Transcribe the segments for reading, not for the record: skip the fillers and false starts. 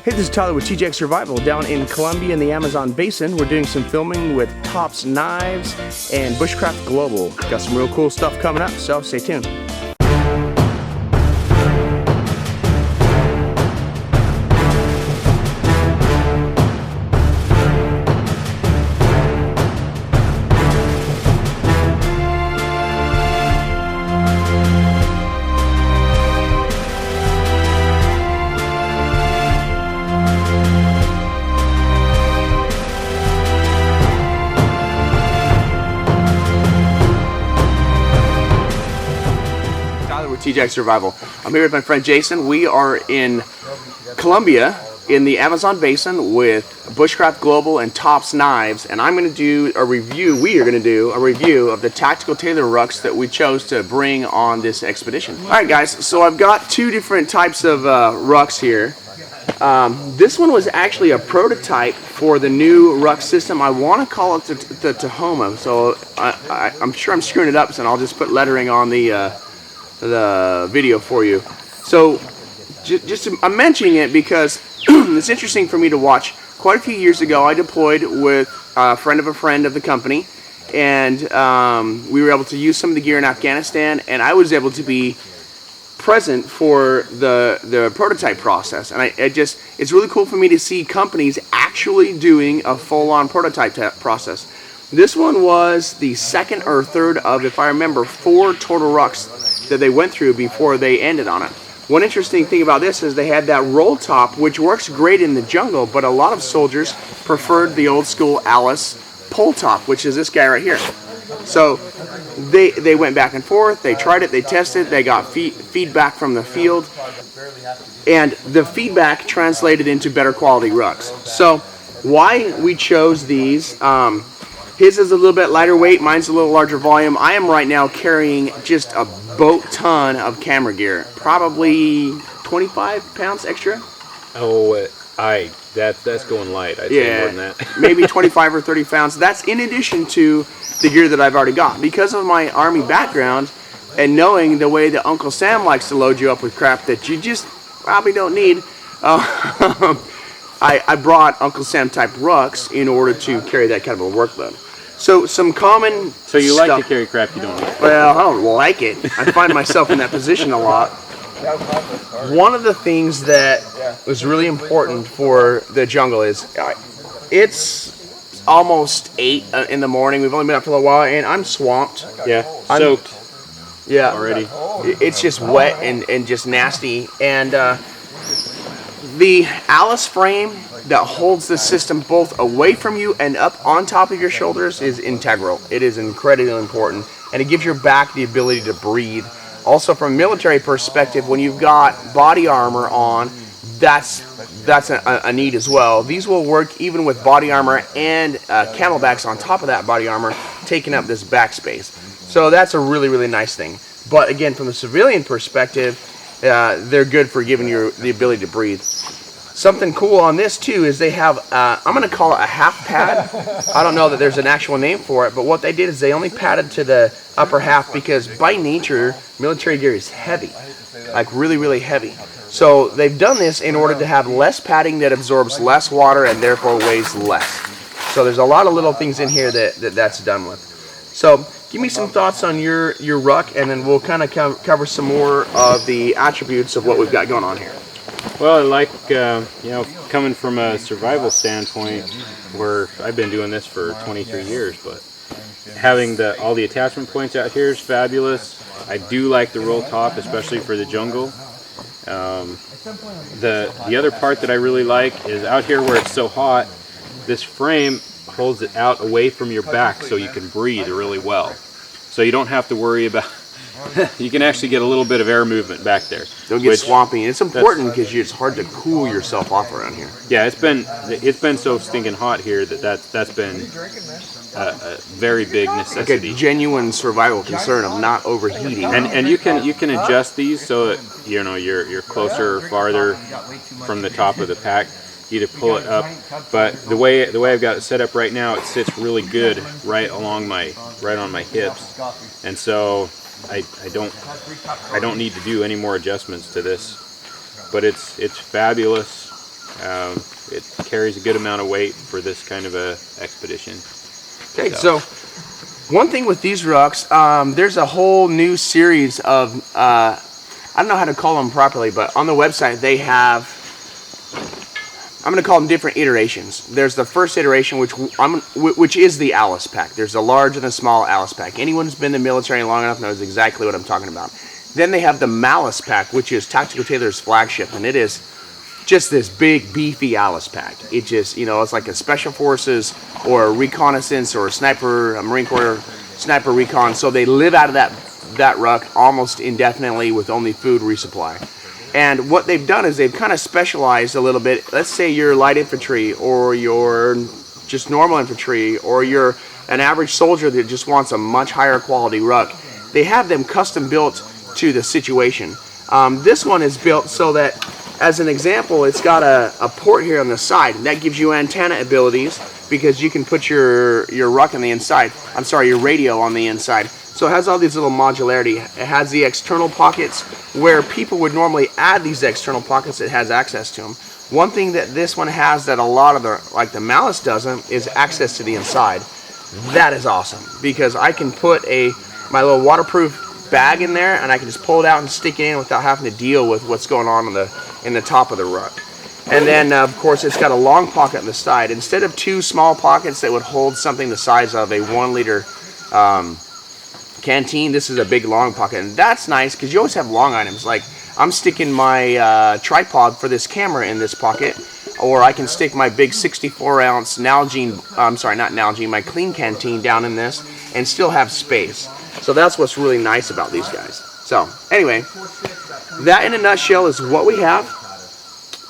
Hey, this is Tyler with TJX Survival down in Colombia in the Amazon Basin. We're doing some filming with Tops Knives and Bushcraft Global. Got some real cool stuff coming up, so stay tuned. TJX Survival. I'm here with my friend Jason. We are in Colombia in the Amazon Basin with Bushcraft Global and Tops Knives, and I'm going to do a review. We are going to do a review of the tactical Tailor Rucks that we chose to bring on this expedition. All right, guys. So I've got two different types of rucks here. This one was actually a prototype for the new ruck system. I want to call it the Tahoma. So I'm sure I'm screwing it up, so I'll just put lettering on the video for you. So I'm mentioning it because it's interesting for me to watch. Quite a few years ago I deployed with a friend of the company, and we were able to use some of the gear in Afghanistan, and I was able to be present for the prototype process, and it's really cool for me to see companies actually doing a full-on prototype process. This one was the second or third of, if I remember, 4 total rucks that they went through before they ended on it. One interesting thing about this is they had that roll top, which works great in the jungle, but a lot of soldiers preferred the old school Alice pole top, which is this guy right here. So they went back and forth, they tried it, they tested, they got feedback from the field, and the feedback translated into better quality rucks. So why we chose these, his is a little bit lighter weight, mine's a little larger volume. I am right now carrying just a boat ton of camera gear, probably 25 pounds extra. Oh, that's going light. I'd say more than that. Maybe 25 or 30 pounds. That's in addition to the gear that I've already got. Because of my Army background and knowing the way that Uncle Sam likes to load you up with crap that you just probably don't need, I brought Uncle Sam type rucks in order to carry that kind of a workload. So some common So you stuff. like to carry crap you don't need? Well, I don't like it. I find myself in that position a lot. One of the things that was really important for the jungle is it's almost 8 in the morning. We've only been up for a little while, and I'm swamped. Yeah, soaked. Yeah, already. It's just wet and just nasty. And the Alice frame that holds the system both away from you and up on top of your shoulders is integral. It is incredibly important, and it gives your back the ability to breathe. Also, from a military perspective, when you've got body armor on, that's a need as well. These will work even with body armor and camelbacks on top of that body armor, taking up this back space. So that's a really, really nice thing. But again, from the civilian perspective, they're good for giving you the ability to breathe. Something cool on this too is they have, I'm going to call it a half pad. I don't know that there's an actual name for it, but what they did is they only padded to the upper half because by nature, military gear is heavy, like really, really heavy. So they've done this in order to have less padding that absorbs less water and therefore weighs less. So there's a lot of little things in here that's done with. So give me some thoughts on your ruck, and then we'll kind of cover some more of the attributes of what we've got going on here. Well, like, coming from a survival standpoint, where I've been doing this for 23 years, but having all the attachment points out here is fabulous. I do like the roll top, especially for the jungle. The other part that I really like is out here where it's so hot, this frame holds it out away from your back so you can breathe really well. So you don't have to worry about you can actually get a little bit of air movement back there. Don't get swampy. It's important because it's hard to cool yourself off around here. Yeah, it's been so stinking hot here that's been a very big necessity. Like a genuine survival concern of not overheating. And you can adjust these so that you're closer or farther from the top of the pack. Either pull it up, but the way I've got it set up right now, it sits really good right on my hips, and so I don't need to do any more adjustments to this. But it's fabulous. It carries a good amount of weight for this kind of a expedition. Okay, so one thing with these rucks, there's a whole new series of, I don't know how to call them properly, but on the website they have, I'm going to call them different iterations. There's the first iteration, which is the Alice pack. There's a large and a small Alice pack. Anyone who's been in the military long enough knows exactly what I'm talking about. Then they have the Malice pack, which is Tactical Tailor's flagship, and it is just this big, beefy Alice pack. It just, you know, it's like a Special Forces or a reconnaissance or a sniper, a Marine Corps sniper recon. So they live out of that ruck almost indefinitely with only food resupply. And what they've done is they've kind of specialized a little bit. Let's say you're light infantry, or you're just normal infantry, or you're an average soldier that just wants a much higher quality ruck. They have them custom built to the situation. This one is built so that, as an example, it's got a port here on the side. That gives you antenna abilities because you can put your ruck on the inside. I'm sorry, your radio on the inside. So it has all these little modularity. It has the external pockets where people would normally add these external pockets. It has access to them. One thing that this one has that a lot of the Malice doesn't is access to the inside. That is awesome because I can put my little waterproof bag in there and I can just pull it out and stick it in without having to deal with what's going on in the top of the ruck. And then of course it's got a long pocket on the side. Instead of two small pockets that would hold something the size of a 1 liter canteen, this is a big long pocket, and that's nice because you always have long items. Like I'm sticking my tripod for this camera in this pocket, or I can stick my big 64-ounce Nalgene, my clean canteen down in this and still have space. So that's what's really nice about these guys. So anyway, that in a nutshell is what we have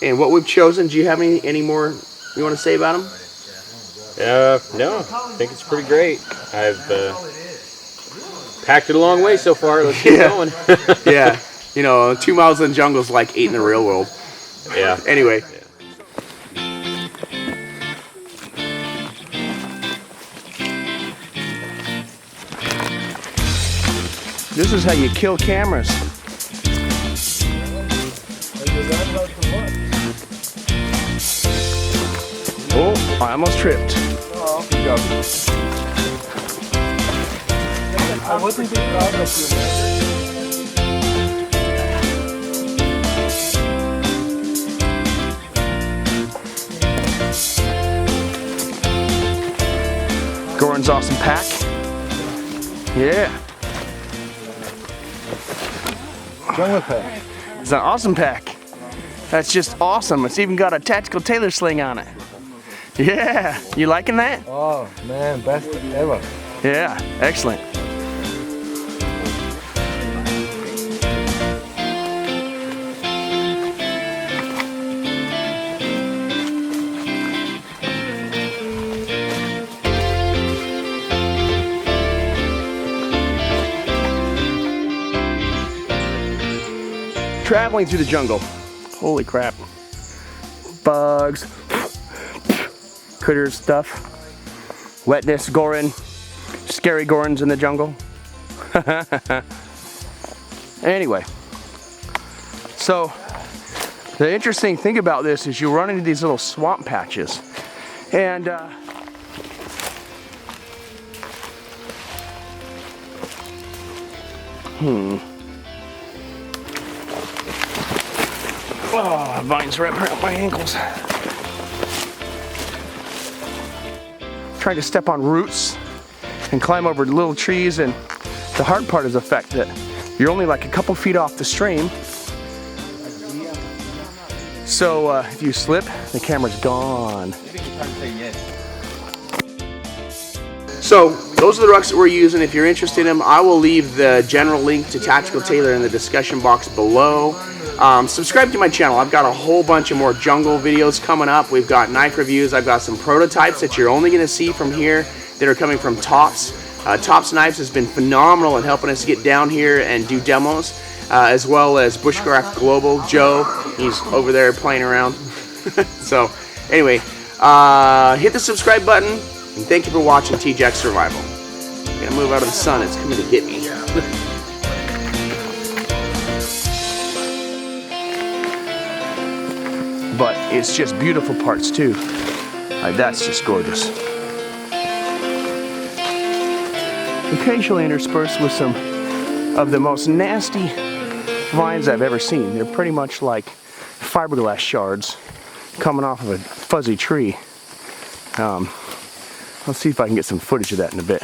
and what we've chosen. Do you have any more you want to say about them? No, I think it's pretty great. I've packed it a long way so far. Let's keep going. Yeah, you know, 2 miles in the jungle is like 8 in the real world. Yeah. Anyway. This is how you kill cameras. Oh, I almost tripped. I wasn't too proud of you. Goran's awesome pack. Yeah. Jungle pack. It's an awesome pack. That's just awesome. It's even got a tactical tailor sling on it. Yeah. You liking that? Oh man, best ever. Yeah. Excellent. Traveling through the jungle. Holy crap. Bugs, critters, stuff, wetness, Goran, scary Gorans in the jungle. Anyway, so the interesting thing about this is you run into these little swamp patches, and oh, vines wrapping around my ankles. Trying to step on roots and climb over little trees, and the hard part is the fact that you're only like a couple feet off the stream. So if you slip, the camera's gone. So those are the rucks that we're using. If you're interested in them, I will leave the general link to Tactical Tailor in the discussion box below. Subscribe to my channel. I've got a whole bunch of more jungle videos coming up. We've got knife reviews. I've got some prototypes that you're only going to see from here that are coming from Tops. Tops Knives has been phenomenal in helping us get down here and do demos, as well as Bushcraft Global. Joe, he's over there playing around. So anyway, hit the subscribe button, and thank you for watching T-Jack Survival. I'm going to move out of the sun. It's coming to get me. but it's just beautiful parts too. That's just gorgeous. Occasionally interspersed with some of the most nasty vines I've ever seen. They're pretty much like fiberglass shards coming off of a fuzzy tree. Let's see if I can get some footage of that in a bit.